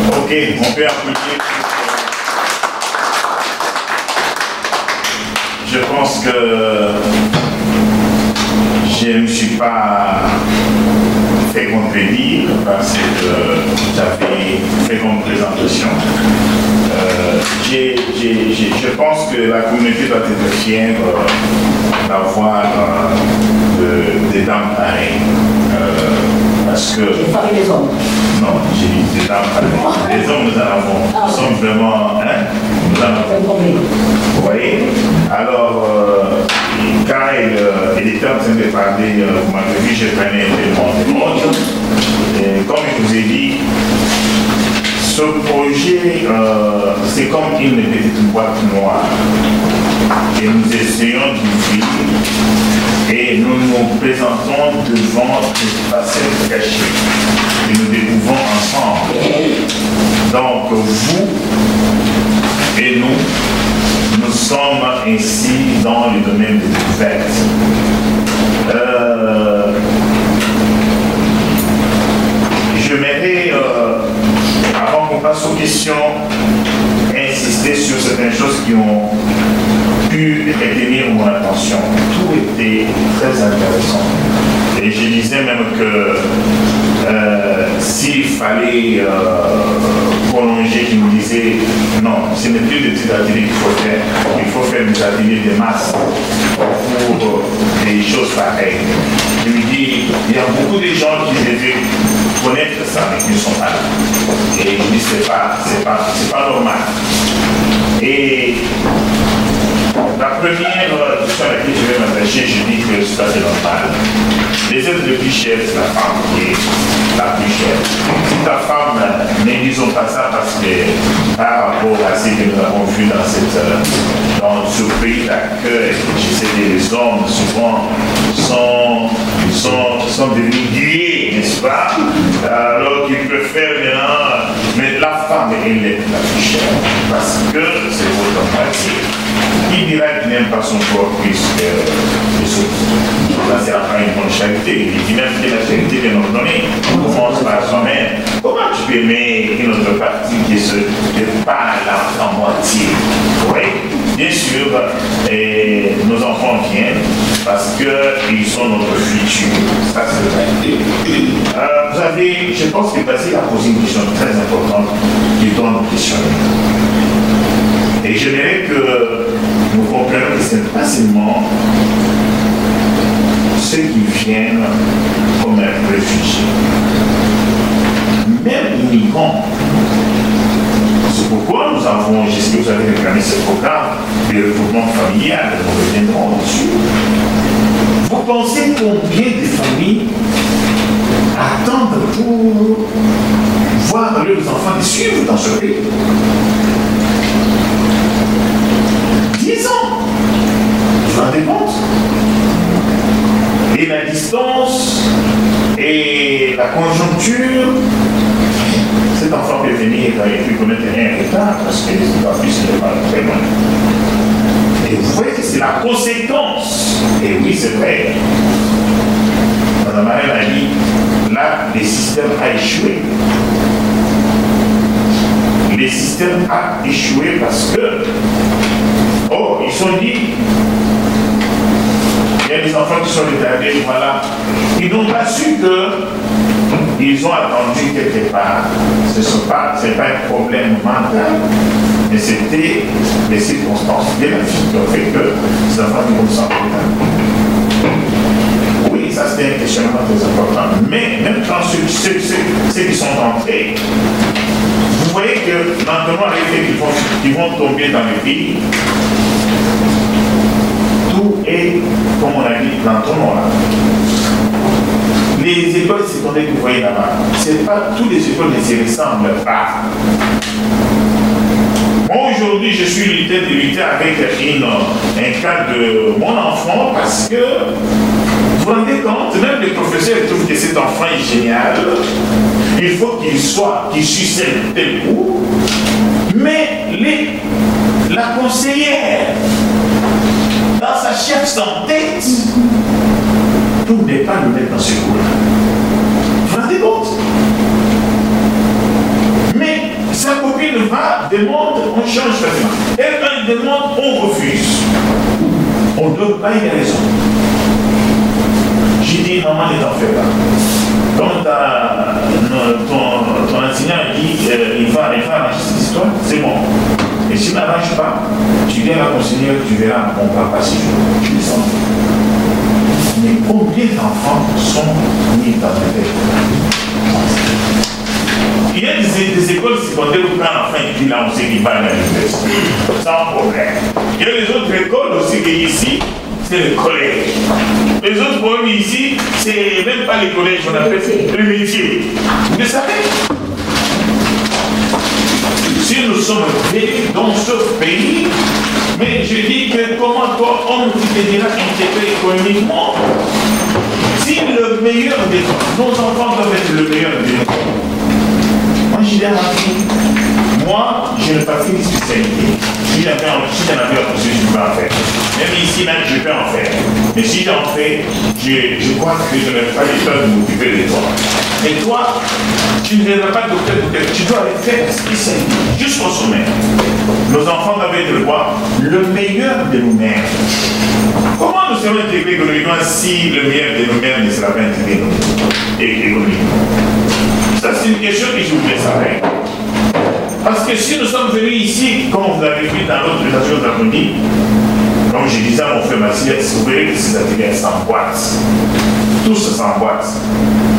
Ok, on peut applaudir. Je pense que je ne me suis pas fait contredire parce que j'avais fait comme présentation. Je pense que la communauté doit être fière d'avoir des dames pareilles. Parce que... J'ai parlé des hommes. Non, j'ai dit des dames pareilles. Les hommes, nous en avons. Nous sommes vraiment... Hein, nous en avons. Vous voyez? Alors, quand il était en train de parler, vous m'avez vu, je prenais le monde. Et comme je vous ai dit, ce projet, c'est comme une petite boîte noire. Et nous essayons d'ouvrir et nous nous présentons devant des facettes cachées. Et nous découvrons ensemble. Donc, vous et nous sommes ainsi dans le domaine de découverte. J'aimerais, avant qu'on passe aux questions, insister sur certaines choses qui ont pu retenir mon attention. Tout était très intéressant. Et je disais même que s'il fallait prolonger, je me disais, non, ce n'est plus des petits ateliers qu'il faut faire. Il faut faire des ateliers de masse pour des choses pareilles. Je me dis, il y a beaucoup de gens qui devaient connaître ça, mais qui ne sont pas là. Et je dis, c'est pas normal. Et la première question à laquelle je vais m'attacher, je dis que ça c'est normal. Les êtres les plus chers, c'est la femme qui est la plus chère. Si ta femme, ne disons pas ça parce que par rapport à ce que nous avons vu dans ce pays d'accueil, je sais que les hommes souvent sont devenus guerriers, n'est-ce pas? Alors qu'ils préfèrent maintenant, mais la femme elle est la plus chère parce que c'est votre moitié. Qui dira qu'il n'aime pas son corps plus que les autres? Là, c'est après une bonne charité. Il dit même que la charité vient nous donner. On commence par soi-même. Comment tu peux aimer une autre partie qui n'est pas là en moitié? Oui, bien sûr, nos enfants viennent parce qu'ils sont notre futur. Ça, c'est vrai. Vous avez, je pense que Basile a posé une question très importante qui doit nous questionner. Et j'aimerais que nous comprenions que ce n'est pas seulement ceux qui viennent comme réfugiés, même immigrants. C'est pourquoi nous avons, je sais que vous avez réclamé ce programme de regroupement familial, nous reviendrons dessus. Vous pensez combien de familles attendent pour voir leurs enfants les suivre dans ce pays? 10 ans. Vous vous rendez compte? Et la distance et la conjoncture, cet enfant peut venir et puis connaître rien plus tard parce que les fils ne pas très loin. Et vous voyez que c'est la conséquence. Et oui, c'est vrai. Madame Marelle a dit, là, le système a échoué. Le système a échoué parce que ils sont dit, il y a des enfants qui sont retardés, voilà. Ils n'ont pas su qu'ils ont attendu quelque part. Ce n'est pas un problème mental, mais c'était les circonstances de la vie qui ont fait que ces enfants vont s'en retardés. Oui, ça c'était un questionnement très important. Mais même quand ceux qui sont entrés, vous voyez que maintenant, avec ceux qui vont tomber dans le pays, tout est, comme on a dit, dans ton là. Les écoles secondaires que vous voyez là-bas, c'est pas toutes les écoles ne se ressemblent pas. Moi aujourd'hui, je suis lutté de lutter avec un cas de mon enfant parce que vous vous rendez compte, même les professeurs trouvent que cet enfant est génial. Il faut qu'il suisse tel cours. Mais la conseillère, dans sa chef sans tête, tout n'est pas le mettre dans ce cours-là. Vous vous rendez compte? demande, on change facilement. Et quand il demande, on refuse. On ne donne pas une raison. J'ai dit, maman, ne t'en fais pas. Quand ton enseignant dit il va arranger cette histoire, c'est bon. Et s'il n'arrange pas, tu viens à conseiller, tu verras, on ne va pas si je les sens. Mais combien d'enfants sont mis dans le tête? Il y a des écoles secondaires où quand l'enfant est dit là, on sait qu'il va à l'université. Sans problème. Il y a les autres écoles aussi qui ici, c'est le collège. Les autres problèmes ici, c'est même pas les collèges, on appelle le métier. Vous le savez? Si nous sommes venus dans ce pays, mais je dis que comment toi, homme, tu te diras intégré économiquement, si le meilleur des nos enfants doivent être le meilleur des nous. Moi, je dis à ma fille, moi, je n'ai pas fait une spécialité. Si j'en avais un poursuivi, je peux en faire. Même ici, là, je peux en faire. Mais si j'en fais, je crois que je n'ai pas le temps de m'occuper de toi. Et toi, tu ne deviendras pas docteur, tu dois aller faire spécialité jusqu'au sommet. Nos enfants doivent être le meilleur de nous-mêmes. Comment nous serons intégrés économiquement si le meilleur de nous-mêmes ne sera pas intégré économiquement? Ça, c'est une question que je voulais savoir. Parce que si nous sommes venus ici, comme vous avez vu dans l'autre présentation d'après-midi, comme je disais à mon frère Mathias, vous verrez que ces ateliers s'emboîtent. Tous s'emboîtent.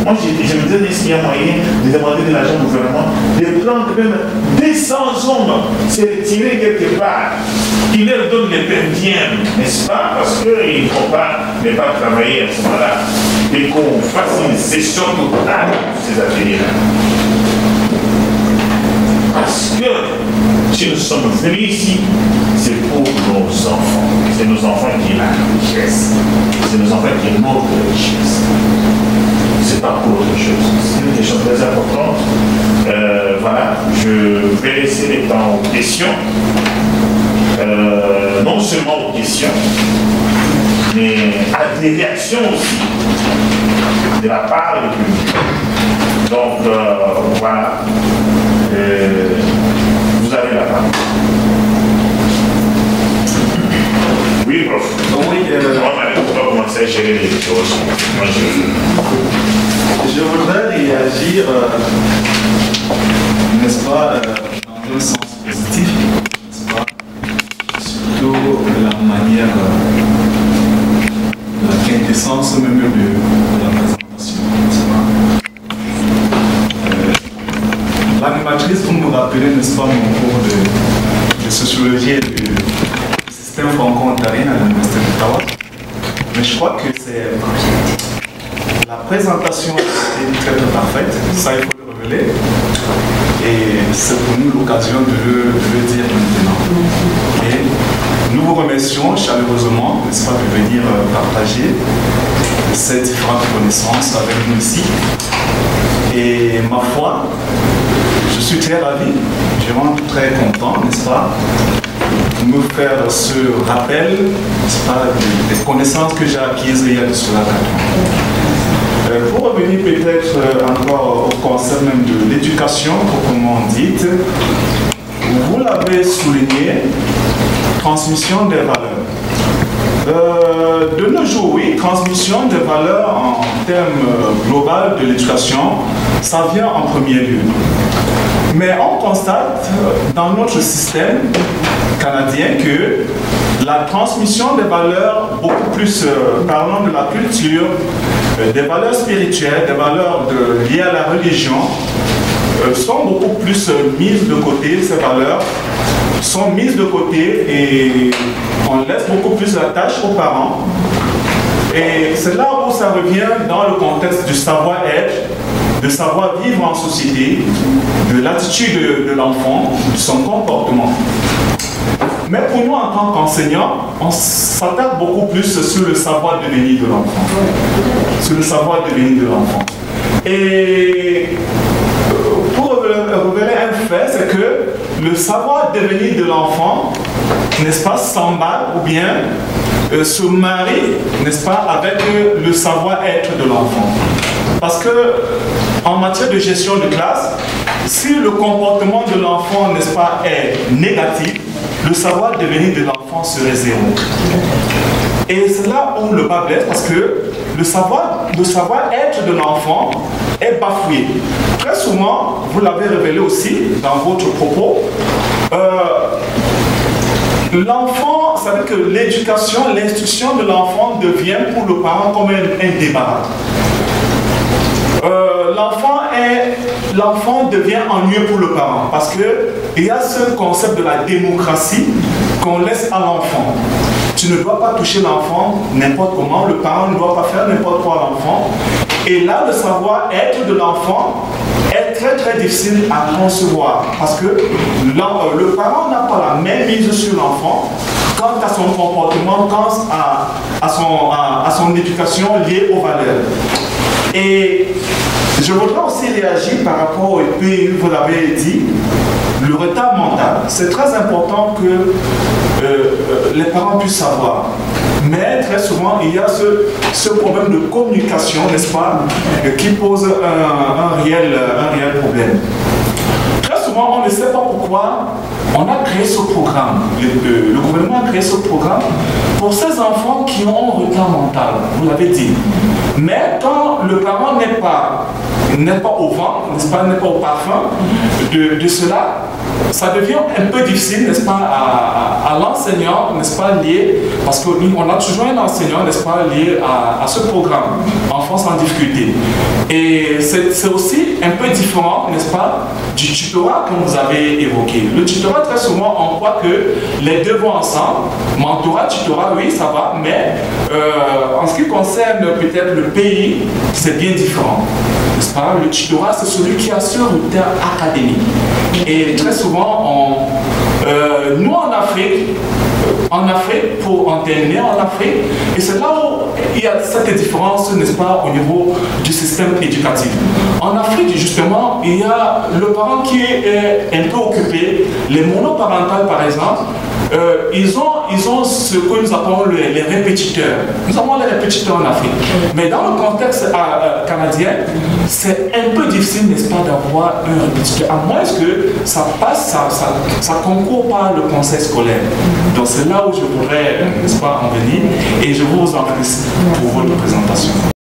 Moi, je me disais, est-ce qu'il y a moyen de demander de l'argent au gouvernement, de prendre même 200 hommes, se retirer quelque part, qui leur donnent les peines bien, n'est-ce pas? Parce qu'ils ne faut pas ne pas travailler à ce moment-là. Et qu'on fasse une session totale de ces ateliers-là. Parce que si nous sommes venus ici, c'est pour nos enfants. C'est nos enfants qui ont la richesse. C'est nos enfants qui ont notre richesse. C'est pas pour autre chose. C'est une question très importante. Voilà, je vais laisser les temps aux questions. Non seulement aux questions, mais à des réactions aussi de la part du public. Donc, voilà. Vous avez la parole. Oui, prof. Oui, on va commencer à gérer les choses. Moi, je voudrais réagir, n'est-ce pas, dans un sens positif, n'est-ce pas, surtout de la manière, la quintessence même de la présentation, n'est-ce pas. L'animatrice, vous me rappelez, n'est-ce pas, mon cours de sociologie et du système franco-ontarien à l'Université d'Ottawa. Mais je crois que c'est la présentation est très parfaite, ça il faut le révéler. Et c'est pour nous l'occasion de le dire maintenant. Et nous vous remercions chaleureusement, n'est-ce pas, de venir partager ces différentes connaissances avec nous ici. Et ma foi, je suis très ravi, je suis vraiment très content, n'est-ce pas, de me faire ce rappel, n'est-ce pas, des connaissances que j'ai acquises il y a de cela 4 ans. Pour revenir peut-être encore au concept même de l'éducation proprement dite, vous l'avez souligné, transmission des valeurs. De nos jours, oui, transmission des valeurs en termes global de l'éducation, ça vient en premier lieu. Mais on constate dans notre système canadien que la transmission des valeurs, beaucoup plus parlant de la culture, des valeurs spirituelles, des valeurs liées à la religion, sont beaucoup plus mises de côté, ces valeurs sont mises de côté et on laisse beaucoup plus la tâche aux parents. Et c'est là où ça revient dans le contexte du savoir-être, de savoir vivre en société, de l'attitude de l'enfant, de son comportement. Mais pour nous, en tant qu'enseignants, on s'attarde beaucoup plus sur le savoir devenir de l'enfant. Sur le savoir devenir de l'enfant. Et pour révéler un fait, c'est que le savoir devenir de l'enfant, n'est-ce pas, s'emballe ou bien se marie, n'est-ce pas, avec le savoir-être de l'enfant. Parce que en matière de gestion de classe, si le comportement de l'enfant, n'est-ce pas, est négatif, le savoir-devenir de l'enfant serait zéro. Et c'est là où le bas blesse, parce que le savoir-être de l'enfant est bafoué. Très souvent, vous l'avez révélé aussi dans votre propos, l'enfant, ça veut dire que l'éducation, l'instruction de l'enfant devient pour le parent comme un débarras. L'enfant devient ennuyeux pour le parent parce qu'il y a ce concept de la démocratie qu'on laisse à l'enfant. Tu ne dois pas toucher l'enfant n'importe comment, le parent ne doit pas faire n'importe quoi à l'enfant. Et là, le savoir-être de l'enfant est très très difficile à concevoir parce que le parent n'a pas la même mise sur l'enfant quant à son comportement, quant à son éducation liée aux valeurs. Et je voudrais aussi réagir par rapport au pays, vous l'avez dit, le retard mental. C'est très important que les parents puissent savoir. Mais très souvent, il y a ce problème de communication, n'est-ce pas, qui pose un réel problème. Très souvent, on ne sait pas pourquoi on a créé ce programme. Le gouvernement a créé ce programme pour ces enfants qui ont un retard mental, vous l'avez dit. Mais quand le parent n'est pas au vent, n'est-ce pas, n'est pas au parfum de cela, ça devient un peu difficile, n'est-ce pas, à l'enseignant, n'est-ce pas, lié, parce qu'on a toujours un enseignant, n'est-ce pas, lié à ce programme, enfance en difficulté. Et c'est aussi un peu différent, n'est-ce pas, du tutorat que vous avez évoqué. Le tutorat, très souvent, on croit que les deux vont ensemble. Mentorat, tutorat, oui, ça va, mais en ce qui concerne peut-être le pays, c'est bien différent. N'est-ce pas? Le tutorat, c'est celui qui assure le terme académique. Et très souvent, nous en Afrique, pour en terminer en Afrique, et c'est là où il y a cette différence, n'est-ce pas, au niveau du système éducatif. En Afrique, justement, il y a le parent qui est un peu occupé, les monoparentales par exemple, ils ont ce que nous appelons les répétiteurs. Nous avons les répétiteurs en Afrique. Mais dans le contexte canadien, c'est un peu difficile, n'est-ce pas, d'avoir un répétiteur, à moins que ça passe, ça concourt par le conseil scolaire. Donc c'est là où je voudrais, n'est-ce pas, en venir, et je vous en remercie pour votre présentation.